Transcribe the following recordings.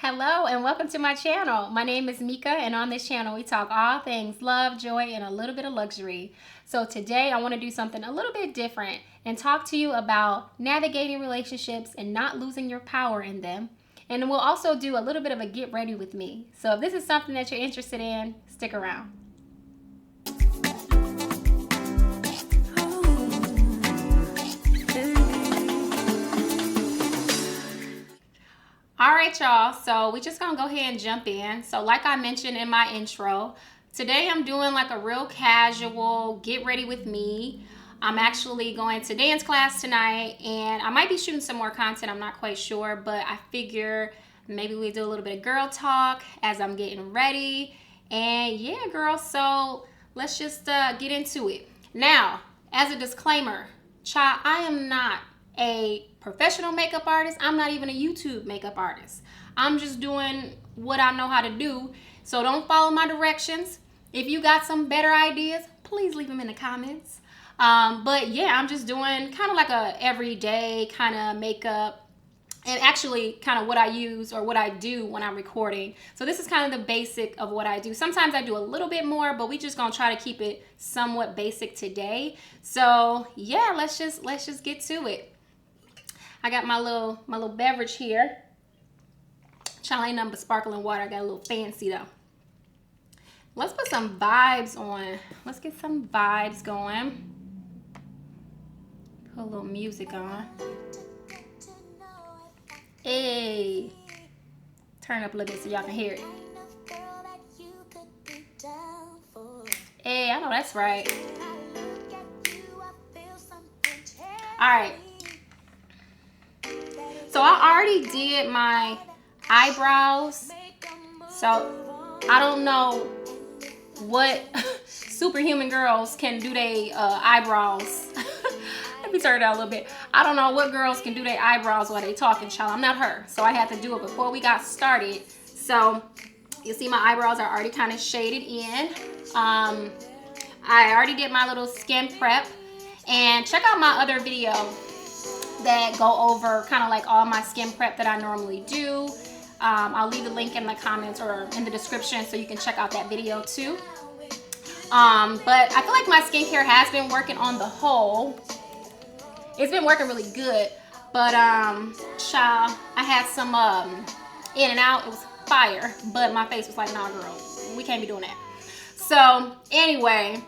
Hello and welcome to my channel. My name is Mika, and on this channel we talk all things love, joy, and a little bit of luxury. So today I want to do something a little bit different and talk to you about navigating relationships and not losing your power in them. And we'll also do a little bit of a get ready with me. So if this is something that you're interested in, stick around. All right, y'all, so we just gonna go ahead and jump in. So like I mentioned in my intro, today I'm doing like a real casual get ready with me. I'm actually going to dance class tonight, and I might be shooting some more content, I'm not quite sure, but I figure maybe we do a little bit of girl talk as I'm getting ready. And yeah, girl, so let's just get into it. Now, as a disclaimer, child, I am not a professional makeup artist. I'm not even a YouTube makeup artist. I'm just doing what I know how to do. So don't follow my directions. If you got some better ideas, please leave them in the comments. But yeah, I'm just doing kind of like a everyday kind of makeup, and actually kind of what I use or what I do when I'm recording. So this is kind of the basic of what I do. Sometimes I do a little bit more, but we just gonna try to keep it somewhat basic today. So yeah, let's just get to it. I got my little beverage here. Child, ain't nothing but sparkling water. I got a little fancy though. Let's put some vibes on. Let's get some vibes going. Put a little music on. Hey. Turn up a little bit so y'all can hear it. Hey, I know that's right. All right. So I already did my eyebrows, so I don't know what superhuman girls can do their eyebrows. Let me turn it down a little bit. I don't know what girls can do their eyebrows while they talking, child. I'm not her, so I had to do it before we got started. So you see my eyebrows are already kind of shaded in. I already did my little skin prep, and check out my other video that go over kind of like all my skin prep that I normally do. I'll leave the link in the comments or in the description so you can check out that video too. But I feel like my skincare has been working on the whole. It's been working really good, but child, I had some in and out. It was fire, but my face was like, nah girl, we can't be doing that. So anyway,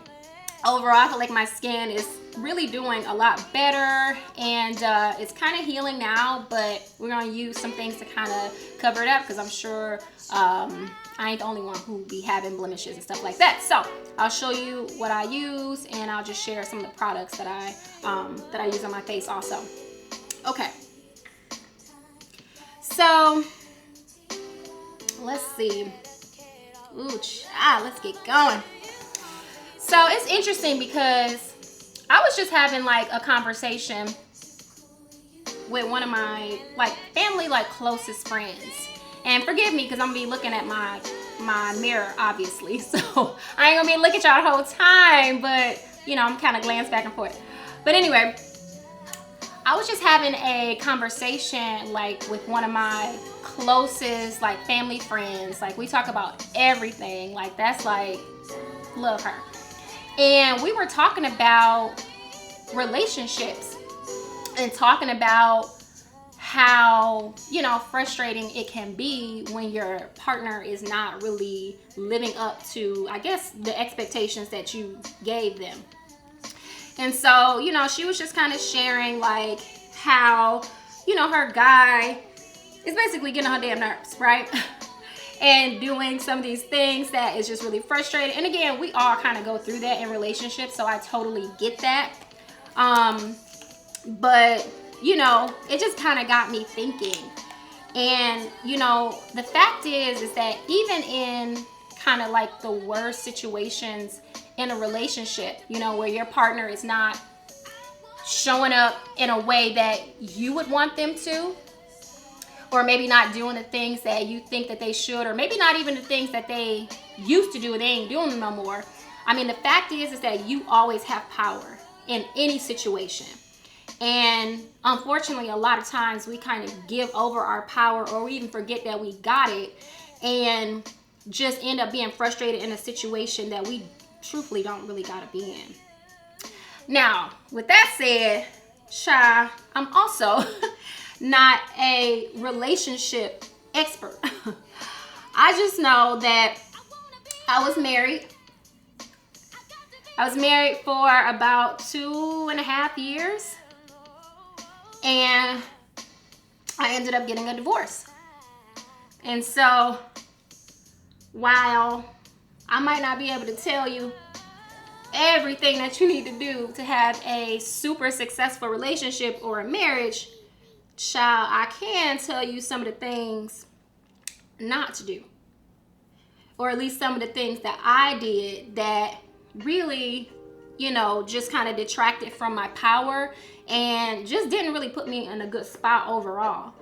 overall I feel like my skin is really doing a lot better, and it's kind of healing now, but we're gonna use some things to kind of cover it up, because I'm sure I ain't the only one who be having blemishes and stuff like that. So I'll show you what I use, and I'll just share some of the products that I use on my face also. Okay, so let's see. Ooh, let's get going. So it's interesting because I was just having like a conversation with one of my family closest friends. And forgive me because I'm gonna be looking at my mirror, obviously. So I ain't gonna be looking at y'all the whole time, but you know, I'm kind of glance back and forth. But anyway, I was just having a conversation with one of my closest family friends. We talk about everything. That's love her. And we were talking about relationships and talking about how, you know, frustrating it can be when your partner is not really living up to, I guess, the expectations that you gave them. And so, you know, she was just kind of sharing how, you know, her guy is basically getting on her damn nerves, right? And doing some of these things that is just really frustrating. And again, we all kind of go through that in relationships, so I totally get that. But you know, it just kind of got me thinking. And you know, the fact is that even in kind of the worst situations in a relationship, you know, where your partner is not showing up in a way that you would want them to, or maybe not doing the things that you think that they should, or maybe not even the things that they used to do and they ain't doing them no more. I mean, the fact is that you always have power in any situation. And unfortunately, a lot of times we kind of give over our power, or we even forget that we got it, and just end up being frustrated in a situation that we truthfully don't really gotta be in. Now, with that said, child, I'm also not a relationship expert. I just know that I was married. I was married for about 2.5 years, and I ended up getting a divorce. And so, while I might not be able to tell you everything that you need to do to have a super successful relationship or a marriage, child, I can tell you some of the things not to do, or at least some of the things that I did that really, you know, just kind of detracted from my power and just didn't really put me in a good spot overall.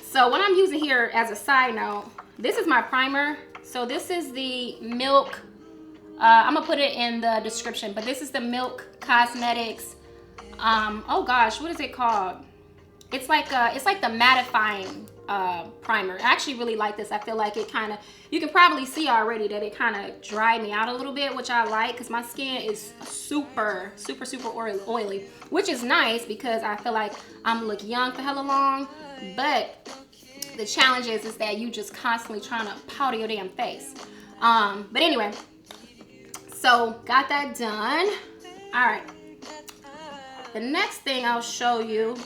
So what I'm using here as a side note, this is my primer. So this is the Milk, I'm gonna put it in the description, but this is the Milk Cosmetics, oh gosh, what is it called? It's like the mattifying primer. I actually really like this. I feel like it kind of, you can probably see already that it kind of dried me out a little bit, which I like because my skin is super oily, which is nice because I feel like I'm gonna look young for hella long. But the challenge is that you just constantly trying to powder your damn face. But anyway, so got that done. All right. The next thing I'll show you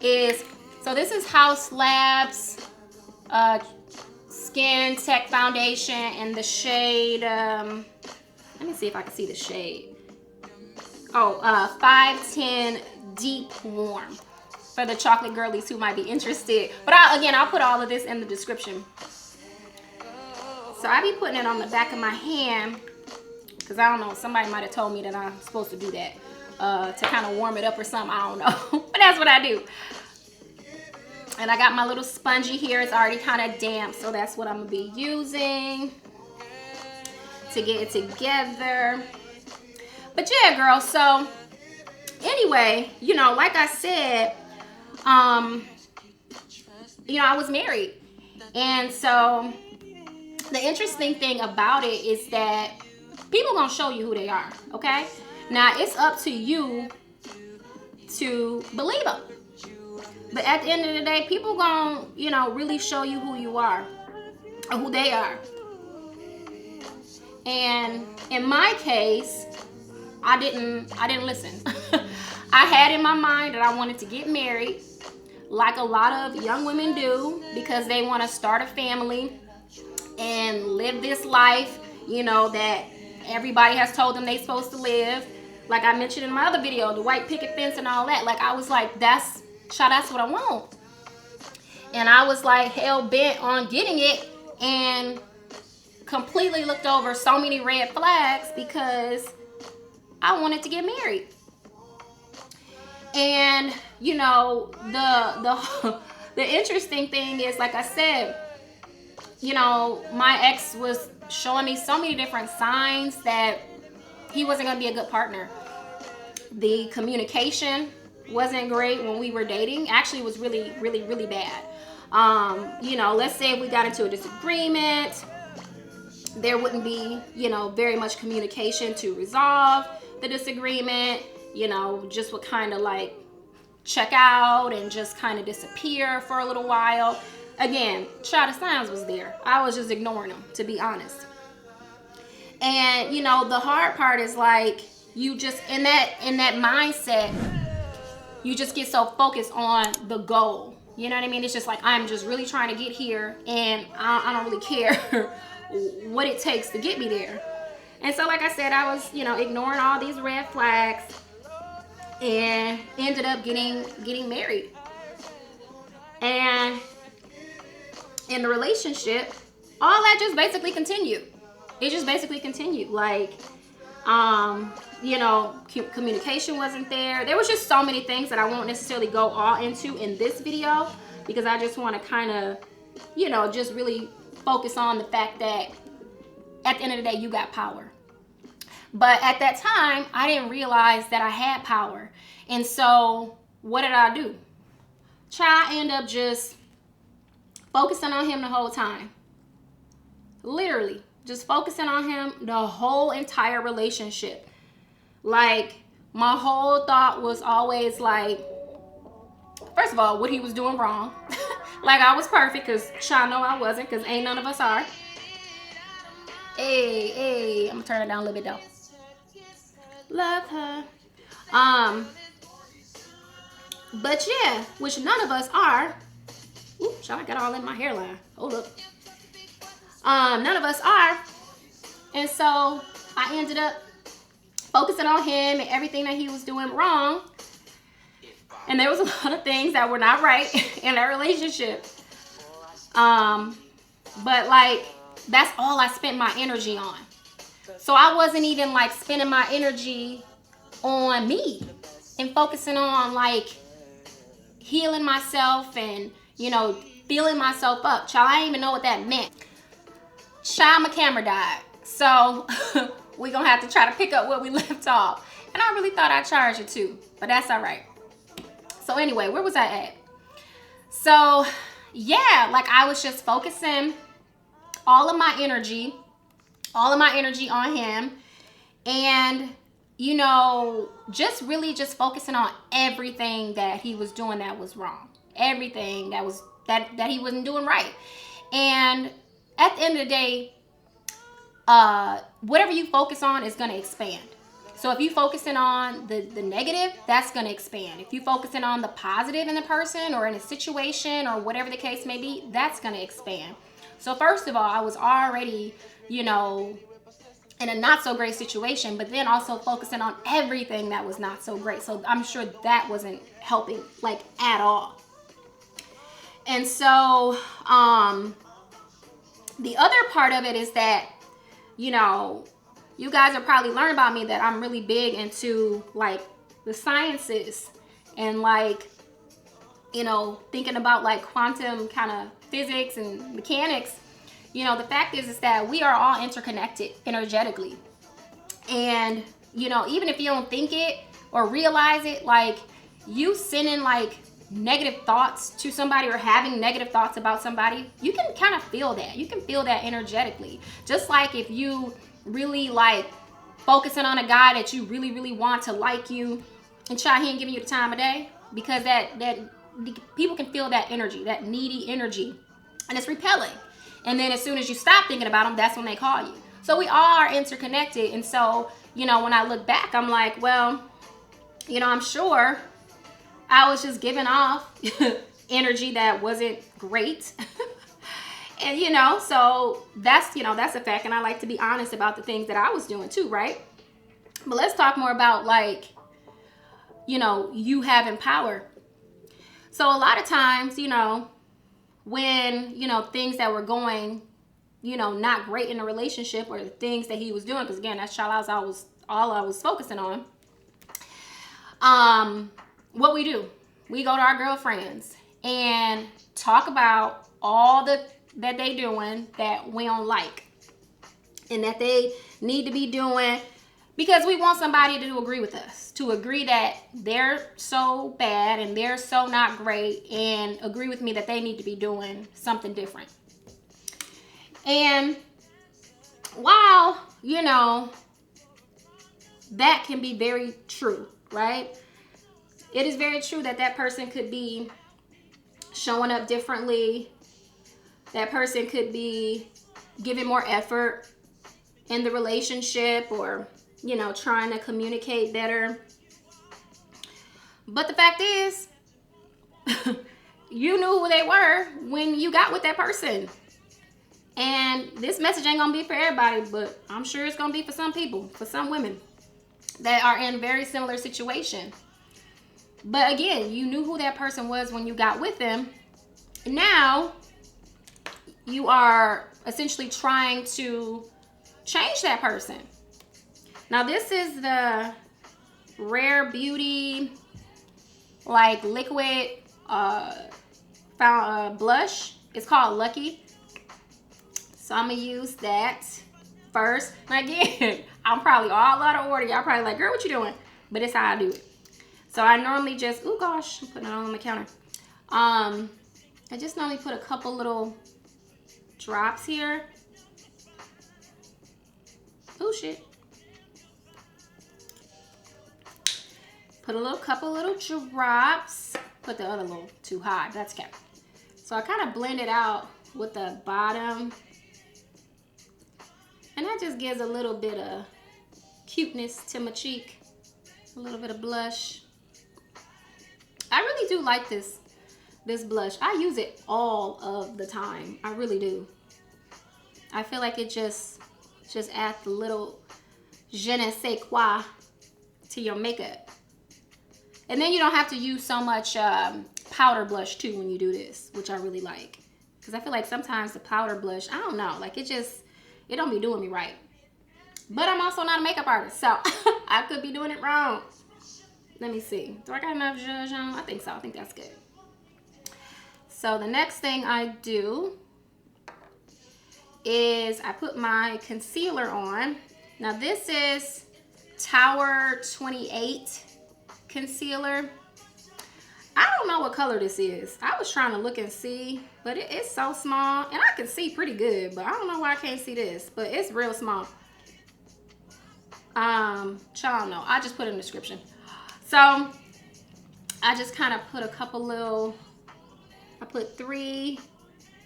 is, so this is HAUS Labs Skin Tech Foundation in the shade, let me see if I can see the shade. Oh, 510 Deep Warm, for the chocolate girlies who might be interested. But I'll put all of this in the description. So I be putting it on the back of my hand because I don't know, somebody might have told me that I'm supposed to do that. To kind of warm it up or something, I don't know. But that's what I do. And I got my little spongy here. It's already kind of damp, so that's what I'm gonna be using to get it together. But yeah, girl, so anyway, you know, like I said, you know, I was married. And so the interesting thing about it is that people gonna show you who they are, okay? Now, it's up to you to believe them. But at the end of the day, people gonna, you know, really show you who you are, or who they are. And in my case, I didn't listen. I had in my mind that I wanted to get married, like a lot of young women do, because they want to start a family and live this life, you know, that everybody has told them they're supposed to live. Like I mentioned in my other video, the white picket fence and all that. Like I was like, that's what I want. And I was like hell bent on getting it, and completely looked over so many red flags because I wanted to get married. And you know, the interesting thing is, like I said, you know, my ex was showing me so many different signs that he wasn't gonna be a good partner. The communication wasn't great when we were dating. Actually, it was really bad. You know, let's say if we got into a disagreement, there wouldn't be, you know, very much communication to resolve the disagreement. You know, just would kind of like check out and just kind of disappear for a little while. Again, child, the signs was there. I was just ignoring them, to be honest. And you know, the hard part is like, you just in that mindset, you just get so focused on the goal. You know what I mean? It's just like, I'm just really trying to get here, and I don't really care what it takes to get me there. And so, like I said, I was, you know, ignoring all these red flags, and ended up getting married. And in the relationship, all that just basically continued. It just basically continued. Like, you know, communication wasn't there. There was just so many things that I won't necessarily go all into in this video, because I just want to kind of, you know, just really focus on the fact that at the end of the day, you got power. But at that time, I didn't realize that I had power. And so what did I do? I end up just focusing on him the whole time. Literally, just focusing on him the whole entire relationship. Like, my whole thought was always like, first of all, what he was doing wrong. Like, I was perfect, because y'all know I wasn't, because ain't none of us are. Hey, I'm gonna turn it down a little bit though. Love her. But yeah, which none of us are. Oops, I got all in my hairline. Hold up. None of us are. And so I ended up focusing on him and everything that he was doing wrong. And there was a lot of things that were not right in that relationship. But like, that's all I spent my energy on. So I wasn't even like spending my energy on me and focusing on like healing myself and, you know, feeling myself up. Child, I didn't even know what that meant. Child, my camera died. So we're going to have to try to pick up where we left off. And I really thought I'd charge it too, but that's all right. So anyway, where was I at? So yeah, like I was just focusing all of my energy on him. And, you know, just really just focusing on everything that he was doing that was wrong. Everything that was that he wasn't doing right. And at the end of the day, whatever you focus on is going to expand. So if you focusing on the negative, that's going to expand. If you focusing on the positive in the person or in a situation or whatever the case may be, that's going to expand. So first of all, I was already, you know, in a not so great situation, but then also focusing on everything that was not so great. So I'm sure that wasn't helping like at all. And so the other part of it is that, you know, you guys are probably learning about me that I'm really big into like the sciences and like, you know, thinking about like quantum kind of physics and mechanics. You know, the fact is that we are all interconnected energetically. And, you know, even if you don't think it or realize it, like you sending like negative thoughts to somebody or having negative thoughts about somebody, you can kind of feel that. You can feel that energetically. Just like if you really like focusing on a guy that you really, really want to like you and he ain't giving you the time of day, because that people can feel that energy, that needy energy, and it's repelling. And then as soon as you stop thinking about them, that's when they call you. So we all are interconnected. And so, you know, when I look back, I'm like, well, you know, I'm sure I was just giving off energy that wasn't great. And, you know, so that's, you know, that's a fact. And I like to be honest about the things that I was doing too, right? But let's talk more about like, you know, you having power. So a lot of times, you know, when, you know, things that were going, you know, not great in a relationship or the things that he was doing, because again, that's all I was focusing on. What we do, we go to our girlfriends and talk about all that they doing that we don't like and that they need to be doing, because we want somebody to agree with us, to agree that they're so bad and they're so not great, and agree with me that they need to be doing something different. And while, you know, that can be very true, right? It is very true that that person could be showing up differently. That person could be giving more effort in the relationship, or, you know, trying to communicate better. But the fact is, you knew who they were when you got with that person. And this message ain't gonna be for everybody, but I'm sure it's gonna be for some people, for some women that are in a very similar situation. But again, you knew who that person was when you got with them. Now you are essentially trying to change that person. Now this is the Rare Beauty like liquid blush. It's called Lucky. So I'm gonna use that. first. And again, I'm probably all out of order. Y'all probably like, girl, what you doing? But it's how I do it. So I normally just, oh gosh, I'm putting it on the counter. I just normally put a couple little drops here. Oh shit. Put a couple little drops. Put the other little too high. That's okay. So I kind of blend it out with the bottom. And that just gives a little bit of cuteness to my cheek. A little bit of blush. I really do like this blush. I use it all of the time. I really do. I feel like it just adds a little je ne sais quoi to your makeup. And then you don't have to use so much powder blush too when you do this, which I really like. Because I feel like sometimes the powder blush, I don't know, like it don't be doing me right. But I'm also not a makeup artist, so I could be doing it wrong. Let me see. Do I got enough zhuzh on? I think so. I think that's good. So the next thing I do is I put my concealer on. Now this is Tower 28 concealer. I don't know what color this is. I was trying to look and see, but it's so small, and I can see pretty good, but I don't know why I can't see this, but it's real small. Y'all know. I just put it in the description. So I just kind of put a couple little, I put 3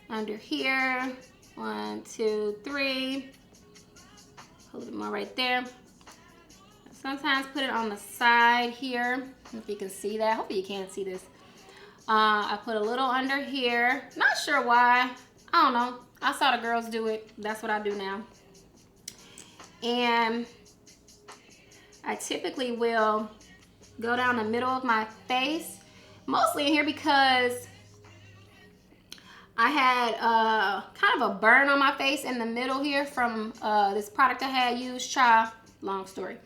under here. 1, 2, 3. A little bit more right there. Sometimes put it on the side here. If you can see that. Hopefully you can see this. I put a little under here. Not sure why. I don't know. I saw the girls do it. That's what I do now. And I typically will go down the middle of my face. Mostly in here because I had kind of a burn on my face in the middle here from this product I had used. Child, long story.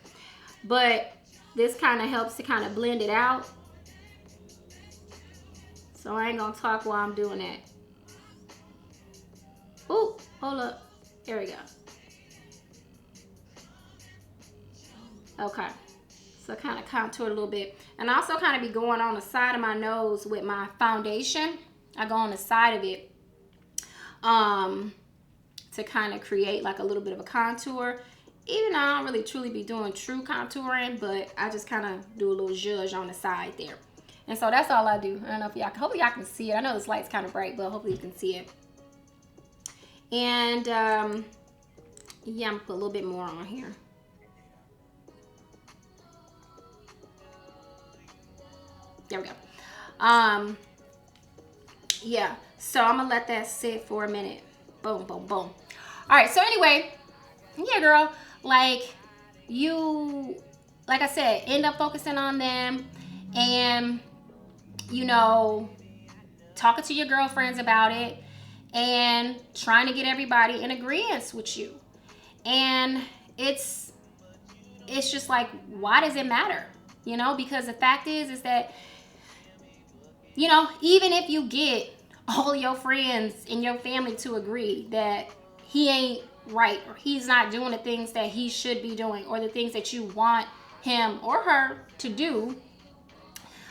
But this kind of helps to kind of blend it out. So I ain't gonna talk while I'm doing that. Oh, hold up. There we go. Okay. So kind of contour a little bit. And I also kind of be going on the side of my nose with my foundation. I go on the side of it to kind of create like a little bit of a contour. Even though I don't really truly be doing true contouring, but I just kind of do a little zhuzh on the side there. And so that's all I do. I don't know if y'all, hopefully y'all can see it. I know this light's kind of bright, but hopefully you can see it. And yeah, I'm gonna put a little bit more on here. There we go. Yeah, so I'm gonna let that sit for a minute. Boom, boom, boom. All right, so anyway, yeah, girl, like you, like I said, end up focusing on them and, you know, talking to your girlfriends about it and trying to get everybody in agreement with you. And it's just like, why does it matter? You know, because the fact is that, you know, even if you get all your friends and your family to agree that he ain't right or he's not doing the things that he should be doing or the things that you want him or her to do,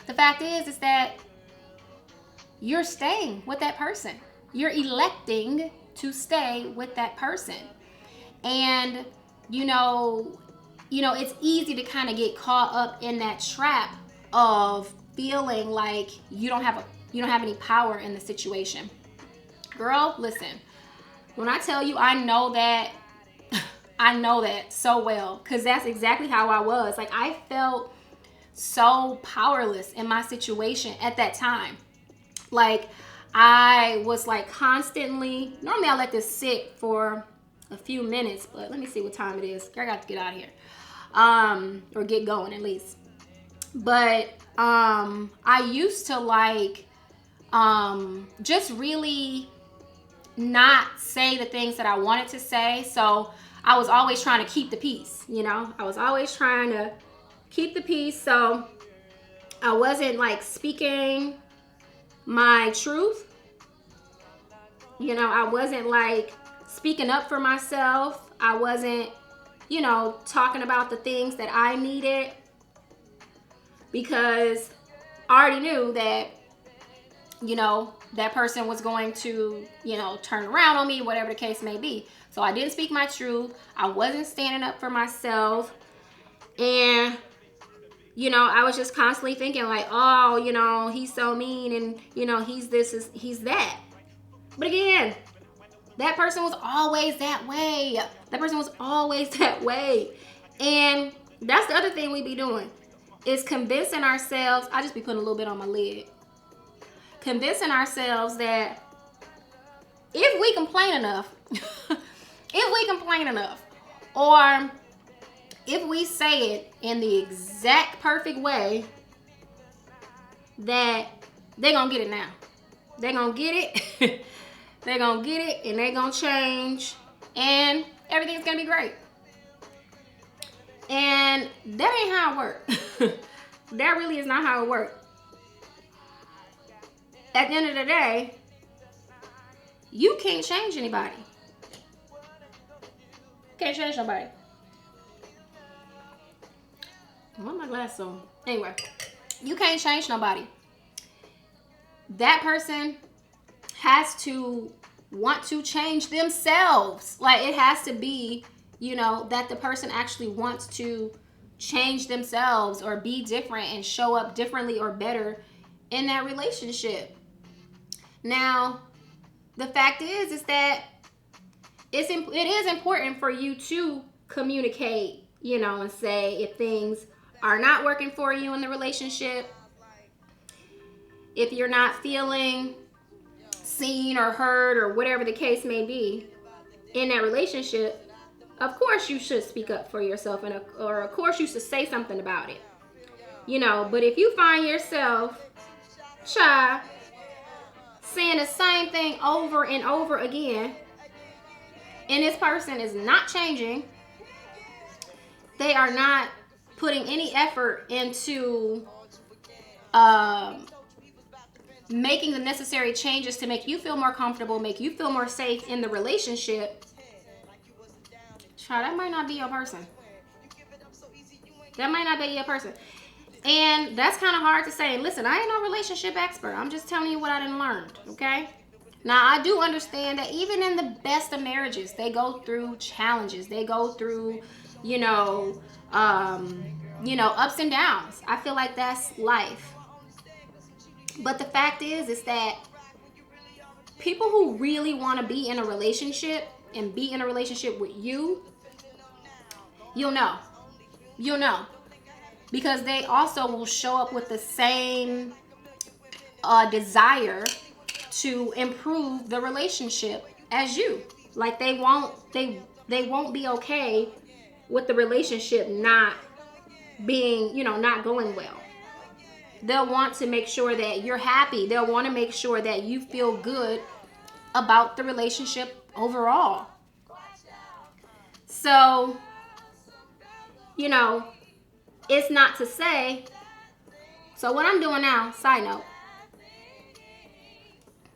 the fact is that you're staying with that person. You're electing to stay with that person. And, you know, it's easy to kind of get caught up in that trap of feeling like you don't have any power in the situation. Girl, listen. When I tell you I know that so well, because that's exactly how I was. Like, I felt so powerless in my situation at that time. Like, I was like constantly, normally I let this sit for a few minutes, but let me see what time it is. I got to get out of here. Or get going at least. But I used to like just really not say the things that I wanted to say. So I was always trying to keep the peace, you know. I was always trying to keep the peace. So I wasn't like speaking my truth. You know, I wasn't like speaking up for myself. I wasn't, you know, talking about the things that I needed, because I already knew that, you know, that person was going to, you know, turn around on me, whatever the case may be. So I didn't speak my truth. I wasn't standing up for myself. And, you know, I was just constantly thinking like, oh, you know, he's so mean, and, you know, he's this, he's that. But again, that person was always that way. That person was always that way. And that's the other thing we be doing, is convincing ourselves. I just be putting a little bit on my lid. Convincing ourselves that if we complain enough, or if we say it in the exact perfect way, that they're gonna get it now. They're gonna get it. They're gonna get it, and they're gonna change, and everything's gonna be great. And that ain't how it works. That really is not how it works. At the end of the day, you can't change anybody. Can't change nobody. What my glasses on? Anyway, you can't change nobody. That person has to want to change themselves. Like, it has to be, you know, that the person actually wants to change themselves or be different and show up differently or better in that relationship. Now, the fact is that it is important for you to communicate, you know, and say if things are not working for you in the relationship, if you're not feeling seen or heard or whatever the case may be in that relationship, of course you should speak up for yourself, and or of course you should say something about it, you know. But if you find yourself saying the same thing over and over again, and this person is not changing, they are not putting any effort into making the necessary changes to make you feel more comfortable, make you feel more safe in the relationship, that might not be your person. That might not be your person. And that's kind of hard to say. Listen, I ain't no relationship expert. I'm just telling you what I done learned, okay? Now, I do understand that even in the best of marriages, they go through challenges. They go through, you know, ups and downs. I feel like that's life. But the fact is that people who really want to be in a relationship and be in a relationship with you, you'll know. You'll know. Because they also will show up with the same desire to improve the relationship as you. Like, they won't be okay with the relationship not being, you know, not going well. They'll want to make sure that you're happy. They'll want to make sure that you feel good about the relationship overall. So, you know, it's not to say. So what I'm doing now, side note,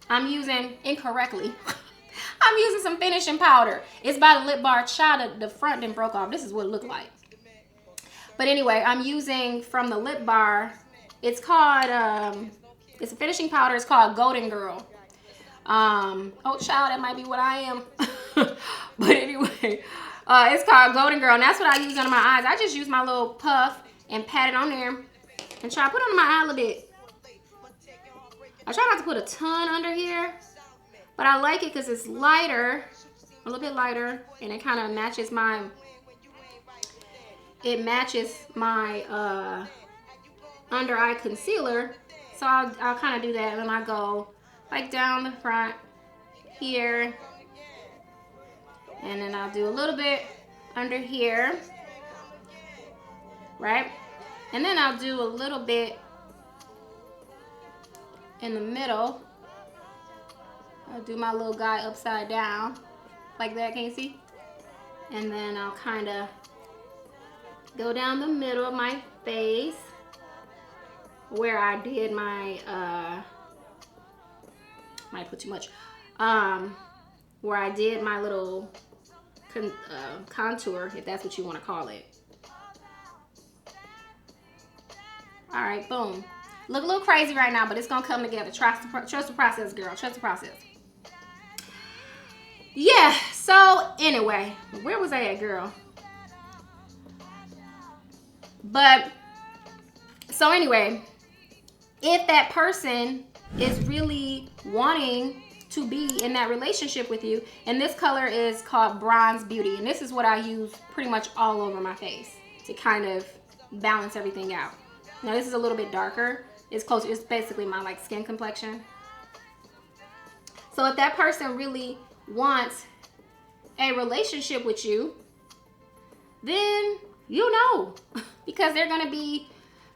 I'm using incorrectly. I'm using some finishing powder. It's by the Lip Bar. Child, the front didn't broke off. This is what it looked like. But anyway, I'm using from the Lip Bar. It's called, it's a finishing powder. It's called Golden Girl. Oh, child, that might be what I am. But anyway, it's called Golden Girl. And that's what I use under my eyes. I just use my little puff and pat it on there and try to put it under my eye a little bit. I try not to put a ton under here, but I like it because it's lighter, a little bit lighter, and it kind of matches my, under eye concealer. So I'll kind of do that, and then I go like down the front here, and then I'll do a little bit under here, right? And then I'll do a little bit in the middle. I'll do my little guy upside down like that, can you see? And then I'll kind of go down the middle of my face where I did my, might put too much, where I did my little contour, if that's what you want to call it. All right, boom. Look a little crazy right now, but it's gonna come together. Trust the process, girl. Trust the process. Yeah, so anyway, where was I at, girl? But so anyway, if that person is really wanting to be in that relationship with you, and this color is called Bronze Beauty, and this is what I use pretty much all over my face to kind of balance everything out. Now this is a little bit darker. It's close. It's basically my like skin complexion. So if that person really wants a relationship with you, then you know, because they're gonna be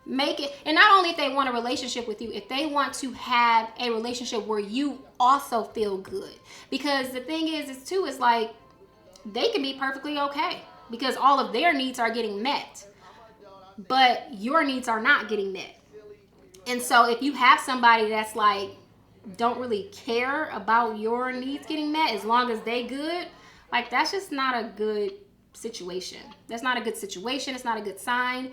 making, and not only if they want a relationship with you, if they want to have a relationship where you also feel good. Because the thing is too, is like they can be perfectly okay because all of their needs are getting met, but your needs are not getting met. And so if you have somebody that's like don't really care about your needs getting met as long as they good, like that's just not a good situation. That's not a good situation. It's not a good sign.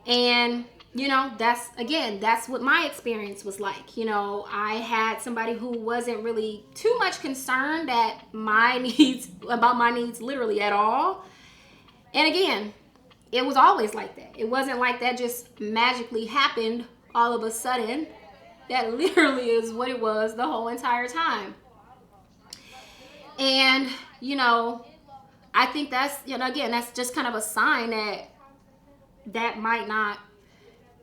And you know, that's what my experience was like. You know, I had somebody who wasn't really too much concerned at my needs, about my needs literally at all. And again, it was always like that. It wasn't like that just magically happened all of a sudden. That literally is what it was the whole entire time. And, you know, I think that's, you know, again, that's just kind of a sign that that might not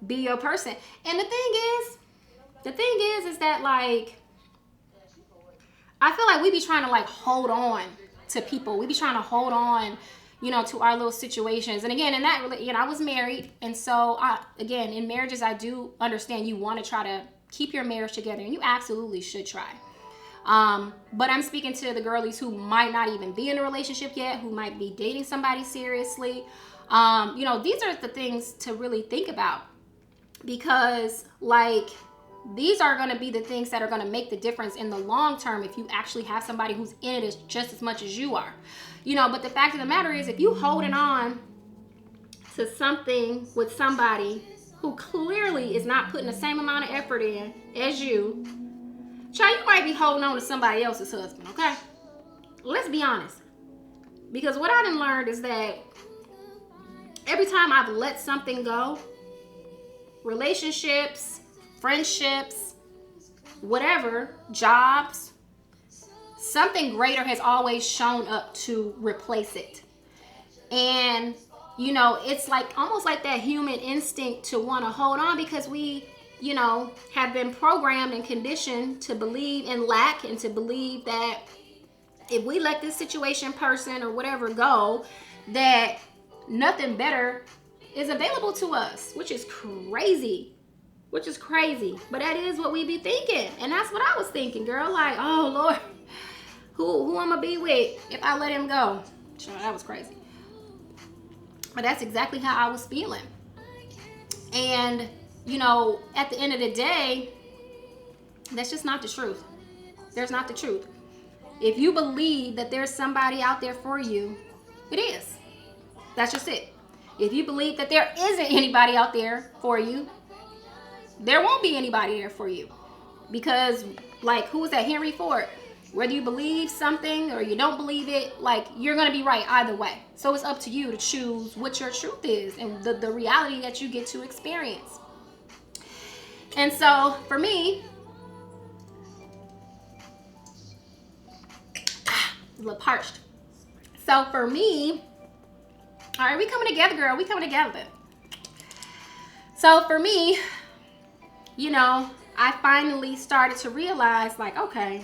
be your person. And the thing is that like, I feel like we be trying to like hold on to people. We be trying to hold on, you know, to our little situations. And again, in that, you know, I was married. And so again, in marriages, I do understand you want to try to keep your marriage together, and you absolutely should try. But I'm speaking to the girlies who might not even be in a relationship yet, who might be dating somebody seriously. You know, these are the things to really think about, because like these are going to be the things that are going to make the difference in the long term if you actually have somebody who's in it just as much as you are. You know, but the fact of the matter is, if you holding on to something with somebody who clearly is not putting the same amount of effort in as you, child, you might be holding on to somebody else's husband, okay? Let's be honest. Because what I done learned is that every time I've let something go, relationships, friendships, whatever, jobs, something greater has always shown up to replace it. And, you know, it's like almost like that human instinct to want to hold on, because we, you know, have been programmed and conditioned to believe in lack and to believe that if we let this situation, person, or whatever go, that nothing better is available to us, which is crazy. But that is what we be thinking. And that's what I was thinking, girl. Like, oh Lord, who I'm gonna be with if I let him go? Sure, that was crazy. But that's exactly how I was feeling. And, you know, at the end of the day, that's just not the truth. There's not the truth. If you believe that there's somebody out there for you, it is. That's just it. If you believe that there isn't anybody out there for you, there won't be anybody there for you. Because, like, who was that? Henry Ford. Whether you believe something or you don't believe it, like, you're going to be right either way. So it's up to you to choose what your truth is and the reality that you get to experience. And so, for me, a little parched. So, for me, all right, we coming together, girl. We coming together. So, for me, you know, I finally started to realize, like, okay,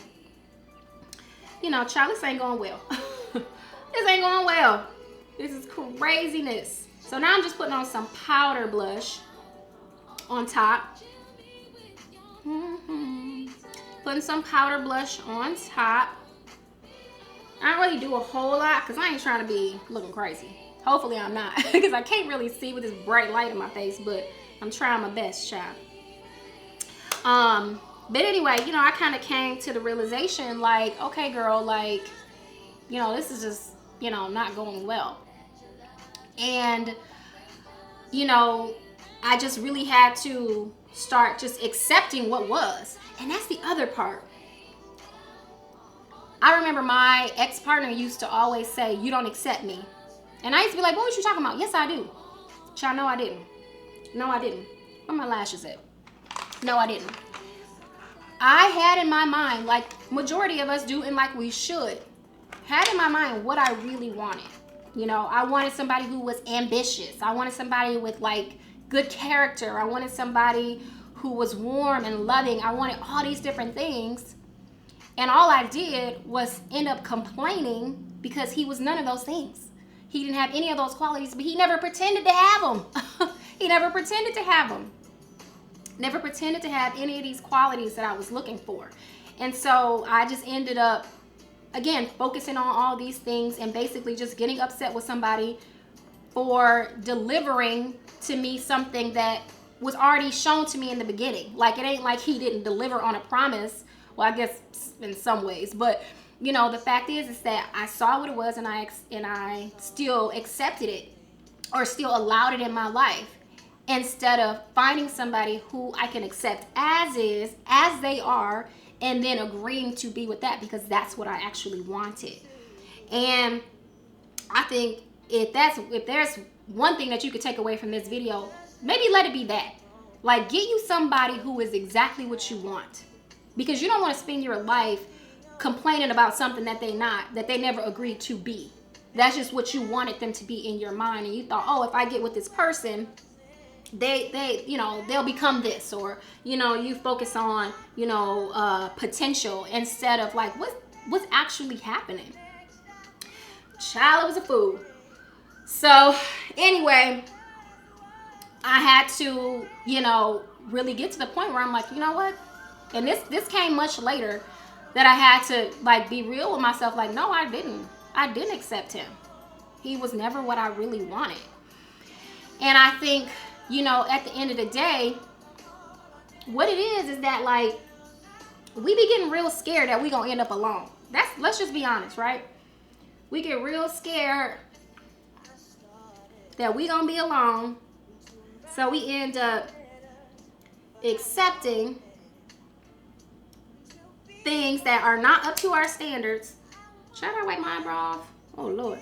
you know, child, this ain't going well. This ain't going well. This is craziness. So now I'm just putting on some powder blush on top. Putting some powder blush on top. I don't really do a whole lot because I ain't trying to be looking crazy. Hopefully I'm not, because I can't really see with this bright light in my face, but I'm trying my best, child. But anyway, you know, I kind of came to the realization, like, okay, girl, like, you know, this is just you know, not going well. And, you know, I just really had to start just accepting what was. And that's the other part. I remember my ex-partner used to always say, you don't accept me. And I used to be like, what was you talking about? Yes, I do. Y'all know I didn't. No, I didn't. Where my lashes at? No, I didn't. I had in my mind, like majority of us do and like we should, had in my mind what I really wanted. You know, I wanted somebody who was ambitious. I wanted somebody with like good character. I wanted somebody who was warm and loving. I wanted all these different things. And all I did was end up complaining because he was none of those things. He didn't have any of those qualities, but he never pretended to have them. He never pretended to have them. Never pretended to have any of these qualities that I was looking for. And so I just ended up, again, focusing on all these things and basically just getting upset with somebody for delivering to me something that was already shown to me in the beginning. Like, it ain't like he didn't deliver on a promise. Well, I guess in some ways, but you know, the fact is that I saw what it was and I still accepted it or still allowed it in my life instead of finding somebody who I can accept as is, as they are, and then agreeing to be with that because that's what I actually wanted. And I think if there's one thing that you could take away from this video, maybe let it be that. Like, get you somebody who is exactly what you want. Because you don't want to spend your life complaining about something that they never agreed to be. That's just what you wanted them to be in your mind. And you thought, oh, if I get with this person, they you know, they'll become this. Or, you know, you focus on, you know, potential instead of like, what's actually happening. Child, it was a fool. So anyway, I had to, you know, really get to the point where I'm like, you know what? And this came much later, that I had to like be real with myself. Like, no, I didn't accept him. He was never what I really wanted. And I think, you know, at the end of the day, what it is that like, we be getting real scared that we gonna end up alone. Let's just be honest, right? We get real scared that we gonna be alone. So we end up accepting things that are not up to our standards. Should I wipe my eyebrow off? Oh Lord.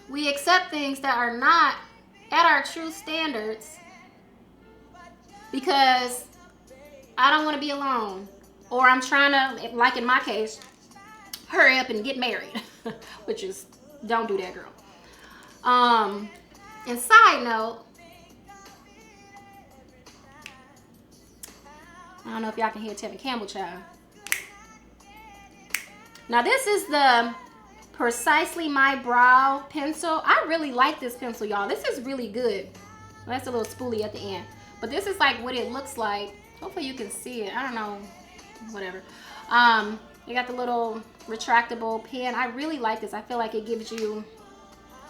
We accept things that are not at our true standards because I don't want to be alone, or I'm trying to, like in my case, hurry up and get married, which is, don't do that, girl. And side note, I don't know if y'all can hear Tevin Campbell, child. Now this is the Precisely My Brow pencil. I really like this pencil, y'all. This is really good. Well, that's a little spoolie at the end. But this is like what it looks like. Hopefully you can see it. I don't know. Whatever. You got the little retractable pen. I really like this. I feel like it gives you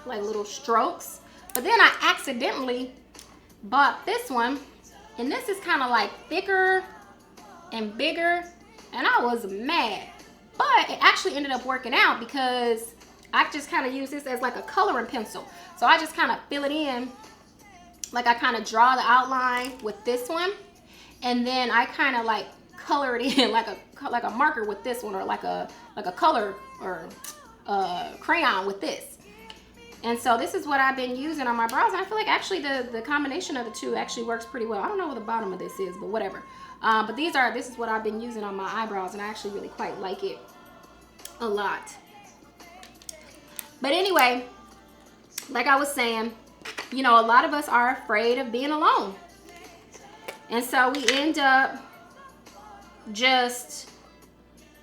like little strokes. But then I accidentally bought this one. And this is kind of like thicker and bigger, and I was mad, but it actually ended up working out because I just kind of use this as like a coloring pencil. So I just kind of fill it in, like I kind of draw the outline with this one, and then I kind of like color it in like a marker with this one, or like a color or crayon with this. And so this is what I've been using on my brows, and I feel like actually the combination of the two actually works pretty well. I don't know what the bottom of this is, but whatever. But this is what I've been using on my eyebrows, and I actually really quite like it a lot. But anyway, like I was saying, you know, a lot of us are afraid of being alone. And so we end up just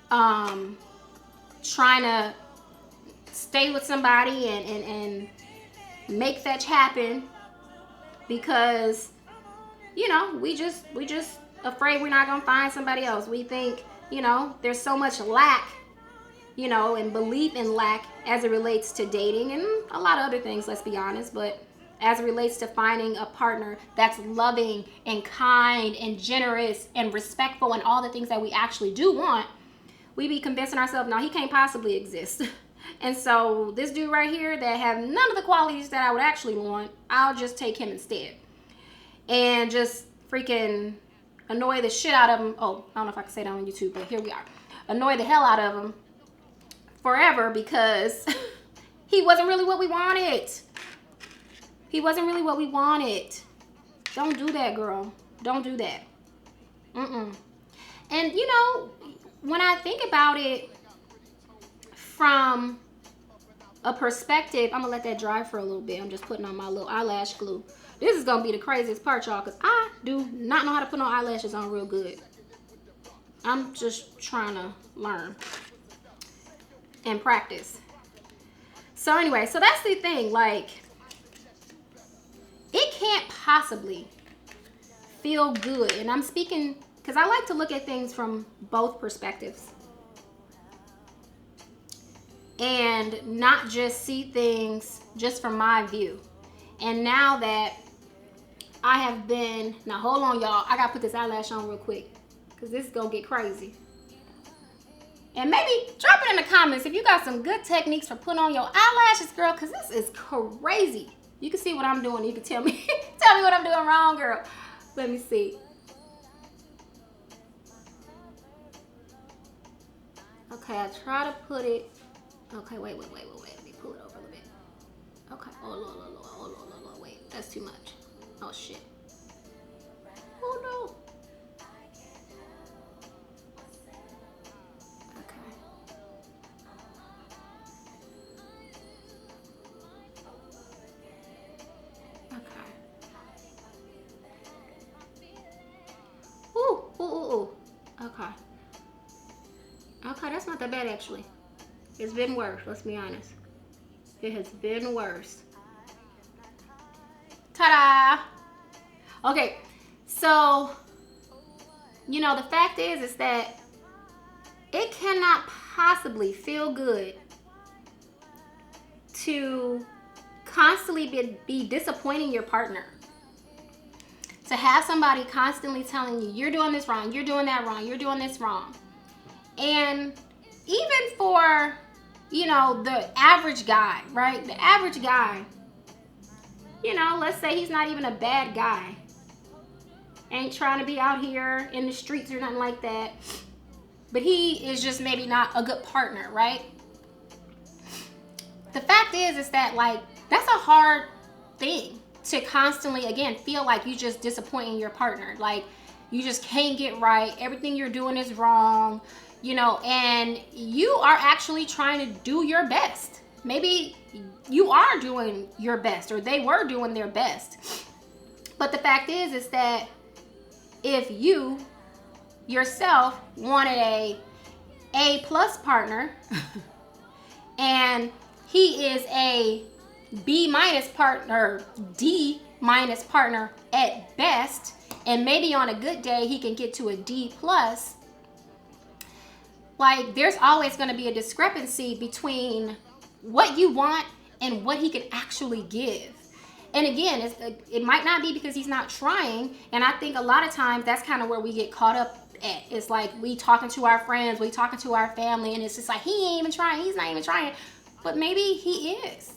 trying to stay with somebody and make fetch happen because, you know, we just afraid we're not gonna find somebody else. We think, you know, there's so much lack, you know, and belief in lack as it relates to dating and a lot of other things, let's be honest. But as it relates to finding a partner that's loving and kind and generous and respectful and all the things that we actually do want, we be convincing ourselves, no, he can't possibly exist. And so this dude right here that have none of the qualities that I would actually want, I'll just take him instead. And just freaking annoy the shit out of him. Oh, I don't know if I can say that on YouTube, but here we are. Annoy the hell out of him forever because he wasn't really what we wanted. He wasn't really what we wanted. Don't do that, girl. Don't do that. And you know, when I think about it from a perspective, I'm gonna let that dry for a little bit. I'm just putting on my little eyelash glue. This is gonna be the craziest part, y'all, because I do not know how to put no eyelashes on real good. I'm just trying to learn and practice. So anyway, so that's the thing, like, it can't possibly feel good. And I'm speaking because I like to look at things from both perspectives and not just see things just from my view. And now that I have been, now hold on, y'all, I gotta put this eyelash on real quick because this is gonna get crazy. And maybe drop it in the comments if you got some good techniques for putting on your eyelashes, girl, because this is crazy. You can see what I'm doing. You can tell me tell me what I'm doing wrong, girl. Let me see. Okay, I try to put it. Okay, wait. Let me pull it over a little bit. Okay. Oh, wait. That's too much. Oh, shit. Oh, no. Okay, that's not that bad actually. It's been worse, let's be honest. It has been worse. Ta-da! Okay, so, you know, the fact is that it cannot possibly feel good to constantly be disappointing your partner. To have somebody constantly telling you, you're doing this wrong, you're doing that wrong, you're doing this wrong. And even for, you know, the average guy, right? The average guy, you know, let's say he's not even a bad guy. Ain't trying to be out here in the streets or nothing like that. But he is just maybe not a good partner, right? The fact is that, like, that's a hard thing to constantly, again, feel like you just disappointing your partner. Like, you just can't get right. Everything you're doing is wrong, you know, and you are actually trying to do your best. Maybe you are doing your best, or they were doing their best. But the fact is that if you yourself wanted A+ partner and he is a B- partner, D- partner at best, and maybe on a good day he can get to a D+, like, there's always going to be a discrepancy between what you want and what he can actually give. And again, it might not be because he's not trying, and I think a lot of times that's kind of where we get caught up at. It's like we talking to our friends, we talking to our family, and it's just like, he ain't even trying, he's not even trying. But maybe he is.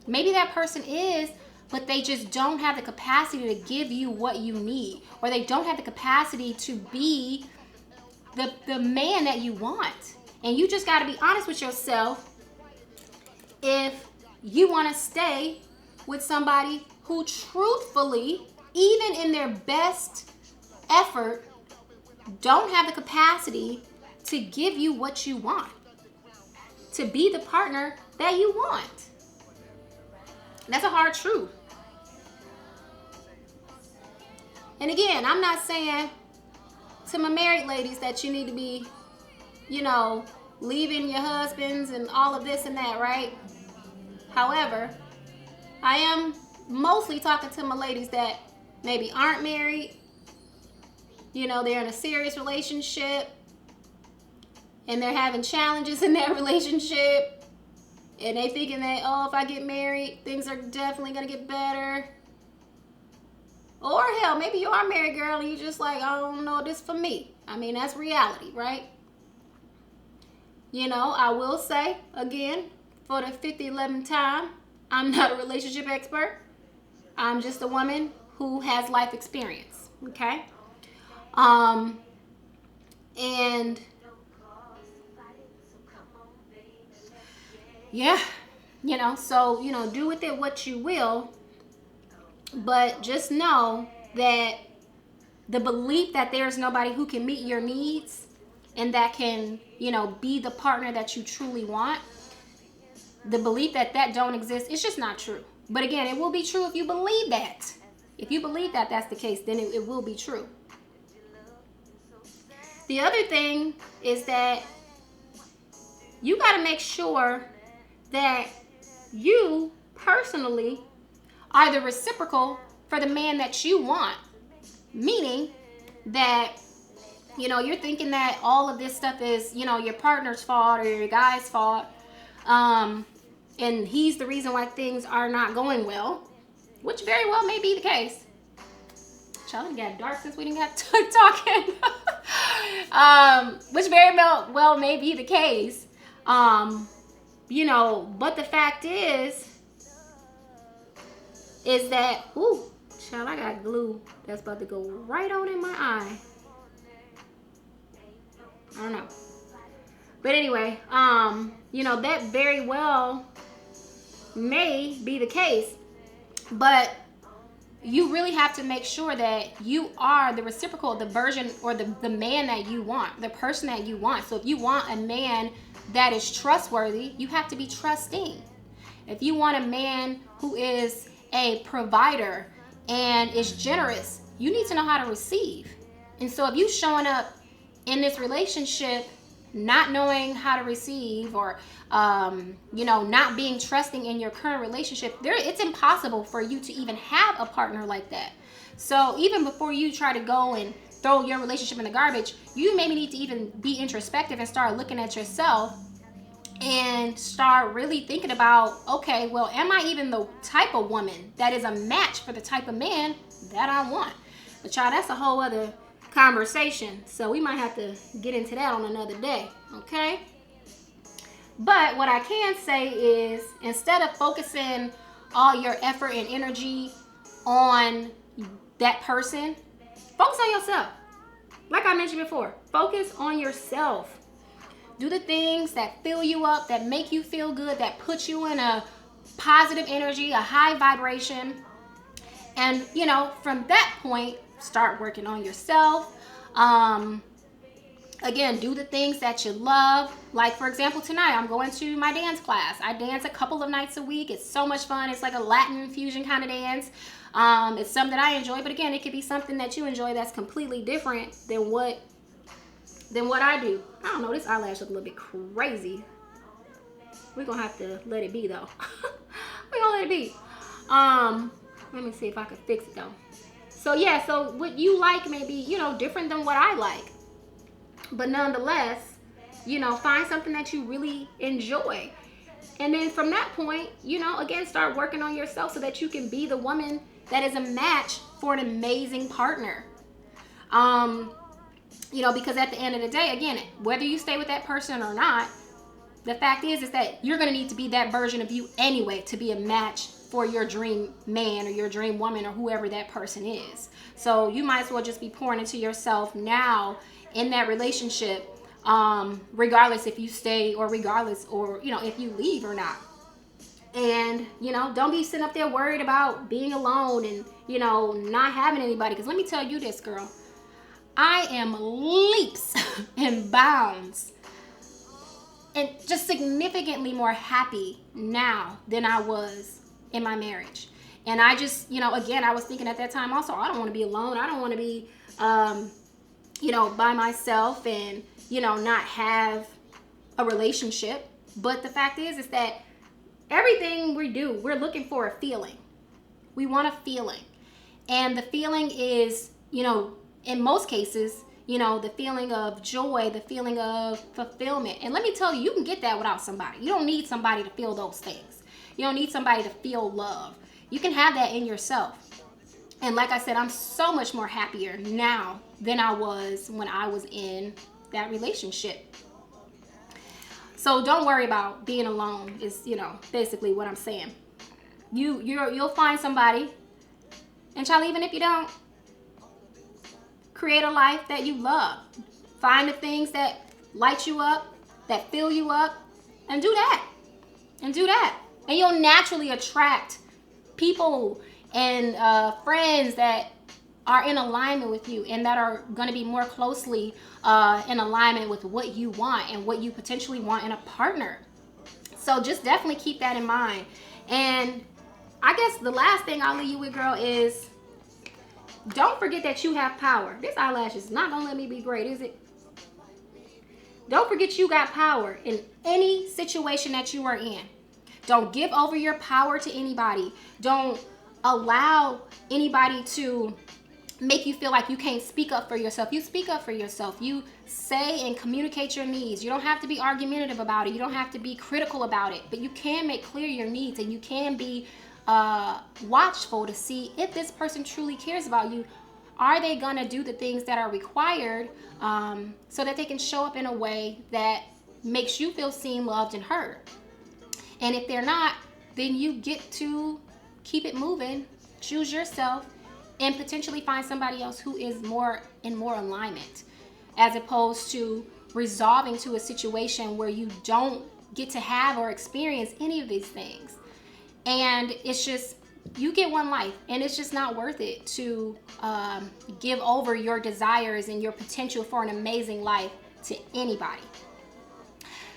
Maybe that person is, but they just don't have the capacity to give you what you need, or they don't have the capacity to be the man that you want. And you just got to be honest with yourself if you want to stay with somebody who truthfully, even in their best effort, don't have the capacity to give you what you want, to be the partner that you want. That's a hard truth. And again, I'm not saying to my married ladies that you need to be, you know, leaving your husbands and all of this and that, right? However, I am mostly talking to my ladies that maybe aren't married, you know, they're in a serious relationship and they're having challenges in their relationship, and they thinking that, oh, if I get married, things are definitely gonna get better. Or hell, maybe you are married, girl, and you just like, I don't know, this for me. I mean, that's reality, right? You know, I will say again, for the 50-11th time, I'm not a relationship expert. I'm just a woman who has life experience. Okay. And yeah, you know, so, you know, do with it what you will, but just know that the belief that there's nobody who can meet your needs and that can, you know, be the partner that you truly want, the belief that that don't exist, it's just not true. But again, it will be true if you believe that. If you believe that that's the case, then it will be true. The other thing is that you got to make sure that you personally are the reciprocal for the man that you want. Meaning that, you know, you're thinking that all of this stuff is, you know, your partner's fault or your guy's fault. And he's the reason why things are not going well, which very well may be the case. Child, it got dark since we didn't have talking. Which very well may be the case. You know, but the fact is that, ooh, child, I got glue that's about to go right on in my eye. I don't know. But anyway, you know, that very well may be the case, but you really have to make sure that you are the reciprocal, the version or the man that you want, the person that you want. So if you want a man that is trustworthy, you have to be trusting. If you want a man who is a provider and is generous, you need to know how to receive. And so if you showing up in this relationship not knowing how to receive, or you know, not being trusting in your current relationship, it's impossible for you to even have a partner like that. So even before you try to go and throw your relationship in the garbage, you maybe need to even be introspective and start looking at yourself and start really thinking about, okay, well, am I even the type of woman that is a match for the type of man that I want? But y'all, that's a whole other conversation, so we might have to get into that on another day, okay? But what I can say is, instead of focusing all your effort and energy on that person, focus on yourself. Like I mentioned before, focus on yourself. Do the things that fill you up, that make you feel good, that put you in a positive energy, a high vibration. And, you know, from that point, start working on yourself. Again, do the things that you love. Like, for example, tonight I'm going to my dance class. I dance a couple of nights a week. It's so much fun. It's like a Latin fusion kind of dance. It's something that I enjoy, but again, it could be something that you enjoy that's completely different than what I do. I don't know, this eyelash look a little bit crazy. We're gonna have to let it be though. We're gonna let it be. Let me see if I can fix it though. So yeah, so what you like may be, you know, different than what I like. But nonetheless, you know, find something that you really enjoy. And then from that point, you know, again, start working on yourself so that you can be the woman that is a match for an amazing partner. You know, because at the end of the day, again, whether you stay with that person or not, the fact is that you're going to need to be that version of you anyway to be a match for your dream man or your dream woman or whoever that person is. So you might as well just be pouring into yourself now in that relationship, regardless if you stay or regardless, or, you know, if you leave or not. And, you know, don't be sitting up there worried about being alone and, you know, not having anybody. Because let me tell you this, girl, I am leaps and bounds and just significantly more happy now than I was in my marriage. And I just, you know, again, I was thinking at that time also, I don't want to be alone. I don't want to be, you know, by myself and, you know, not have a relationship. But the fact is that everything we do, we're looking for a feeling. We want a feeling. And the feeling is, you know, in most cases, you know, the feeling of joy, the feeling of fulfillment. And let me tell you, you can get that without somebody. You don't need somebody to feel those things. You don't need somebody to feel love. You can have that in yourself. And like I said, I'm so much more happier now than I was when I was in that relationship. So don't worry about being alone is, you know, basically what I'm saying. You'll find somebody, and child, even if you don't, create a life that you love. Find the things that light you up, that fill you up, and do that. And do that. And you'll naturally attract people and friends that are in alignment with you and that are going to be more closely in alignment with what you want and what you potentially want in a partner. So just definitely keep that in mind. And I guess the last thing I'll leave you with, girl, is don't forget that you have power. This eyelash is not gonna let me be great, is it? Don't forget you got power in any situation that you are in. Don't give over your power to anybody. Don't allow anybody to make you feel like you can't speak up for yourself. You speak up for yourself. You say and communicate your needs. You don't have to be argumentative about it. You don't have to be critical about it, but you can make clear your needs, and you can be watchful to see if this person truly cares about you. Are they gonna do the things that are required so that they can show up in a way that makes you feel seen, loved, and heard? And if they're not, then you get to keep it moving, choose yourself, and potentially find somebody else who is more in more alignment, as opposed to resolving to a situation where you don't get to have or experience any of these things. And it's just, you get one life, and it's just not worth it to give over your desires and your potential for an amazing life to anybody.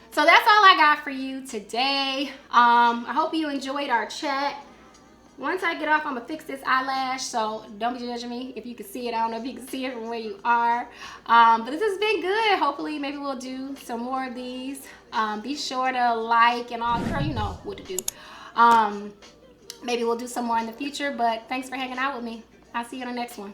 So that's all I got for you today. I hope you enjoyed our chat. Once I get off, I'm gonna fix this eyelash, so don't be judging me if you can see it. I don't know if you can see it from where you are. But this has been good. Hopefully, maybe we'll do some more of these. Be sure to like and all, girl, you know what to do. Maybe we'll do some more in the future, but thanks for hanging out with me. I'll see you on the next one.